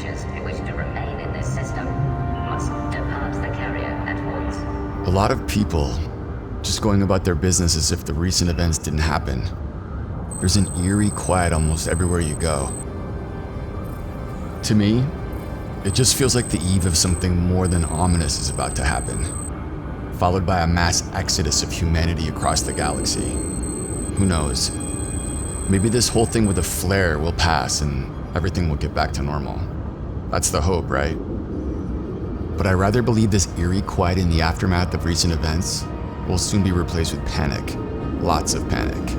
passengers who wish to remain in this system must depart the carrier at once. A lot of people just going about their business as if the recent events didn't happen. There's an eerie quiet almost everywhere you go. To me, it just feels like the eve of something more than ominous is about to happen, followed by a mass exodus of humanity across the galaxy. Who knows? Maybe this whole thing with a flare will pass and everything will get back to normal. That's the hope, right? But I rather believe this eerie quiet in the aftermath of recent events will soon be replaced with panic. Lots of panic.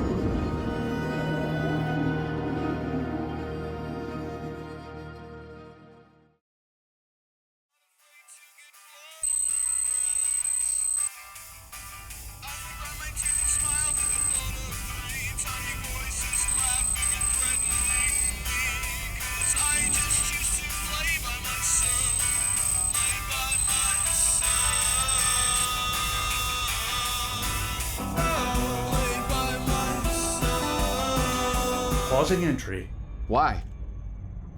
Pausing entry. Why?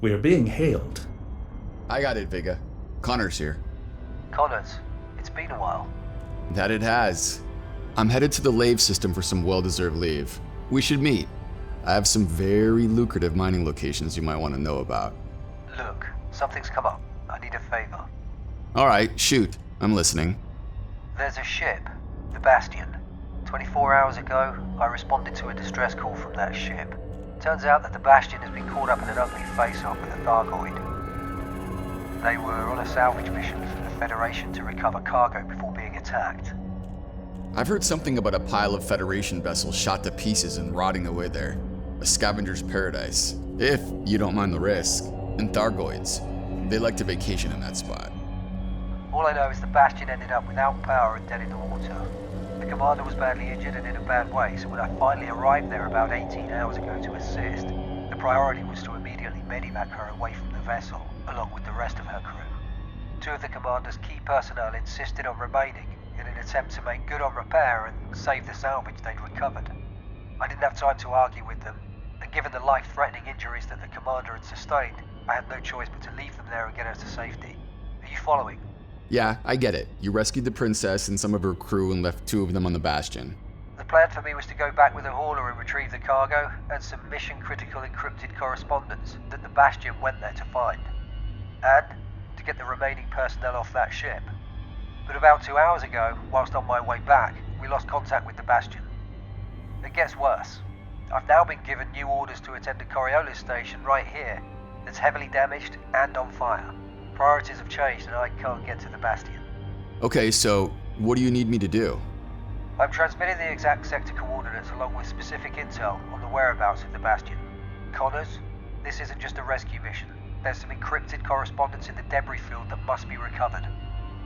We are being hailed. I got it, Vega. Connor's here. Connors, it's been a while. That it has. I'm headed to the Lave system for some well-deserved leave. We should meet. I have some very lucrative mining locations you might want to know about. Look, something's come up. I need a favor. Alright, shoot. I'm listening. There's a ship, the Bastion. 24 hours ago, I responded to a distress call from that ship. Turns out that the Bastion has been caught up in an ugly face-off with a Thargoid. They were on a salvage mission for the Federation to recover cargo before being attacked. I've heard something about a pile of Federation vessels shot to pieces and rotting away there. A scavenger's paradise, if you don't mind the risk. And Thargoids, they like to vacation in that spot. All I know is the Bastion ended up without power and dead in the water. The commander was badly injured and in a bad way, so when I finally arrived there about 18 hours ago to assist, the priority was to immediately medevac her away from the vessel, along with the rest of her crew. Two of the commander's key personnel insisted on remaining in an attempt to make good on repair and save the salvage they'd recovered. I didn't have time to argue with them, and given the life-threatening injuries that the commander had sustained, I had no choice but to leave them there and get her to safety. Are you following? Yeah, I get it. You rescued the princess and some of her crew and left two of them on the Bastion. The plan for me was to go back with a hauler and retrieve the cargo and some mission-critical encrypted correspondence that the Bastion went there to find. And to get the remaining personnel off that ship. But about 2 hours ago, whilst on my way back, we lost contact with the Bastion. It gets worse. I've now been given new orders to attend a Coriolis station right here that's heavily damaged and on fire. Priorities have changed and I can't get to the Bastion. Okay, so what do you need me to do? I'm transmitting the exact sector coordinates along with specific intel on the whereabouts of the Bastion. Connors, this isn't just a rescue mission. There's some encrypted correspondence in the debris field that must be recovered.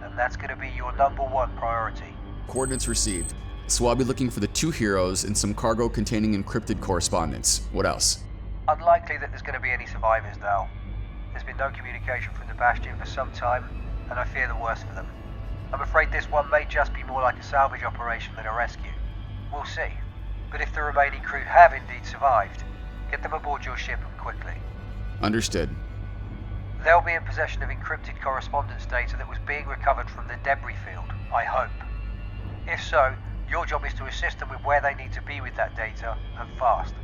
And that's going to be your #1 priority. Coordinates received. So I'll be looking for the two heroes and some cargo containing encrypted correspondence. What else? Unlikely that there's going to be any survivors now. There's been no communication from the Bastion for some time, and I fear the worst for them. I'm afraid this one may just be more like a salvage operation than a rescue. We'll see. But if the remaining crew have indeed survived, get them aboard your ship and quickly. Understood. They'll be in possession of encrypted correspondence data that was being recovered from the debris field, I hope. If so, your job is to assist them with where they need to be with that data, and fast.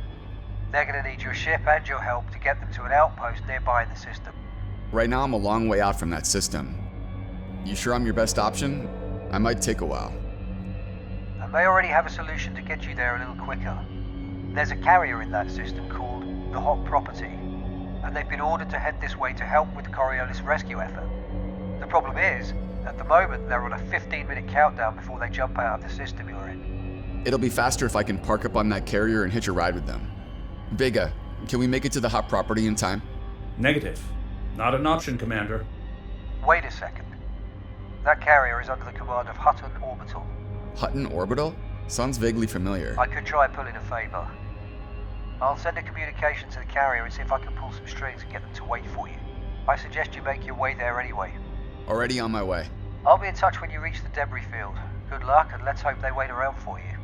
They're going to need your ship and your help to get them to an outpost nearby in the system. Right now I'm a long way out from that system. You sure I'm your best option? I might take a while. I may already have a solution to get you there a little quicker. There's a carrier in that system called the Hot Property, and they've been ordered to head this way to help with the Coriolis rescue effort. The problem is, at the moment they're on a 15-minute countdown before they jump out of the system you're in. It'll be faster if I can park up on that carrier and hitch a ride with them. Vega, can we make it to the Hot Property in time? Negative. Not an option, Commander. Wait a second. That carrier is under the command of Hutton Orbital. Hutton Orbital? Sounds vaguely familiar. I could try pulling a favor. I'll send a communication to the carrier and see if I can pull some strings and get them to wait for you. I suggest you make your way there anyway. Already on my way. I'll be in touch when you reach the debris field. Good luck, and let's hope they wait around for you.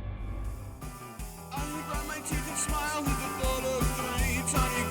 I grind my teeth and smile with the thought of 3 tiny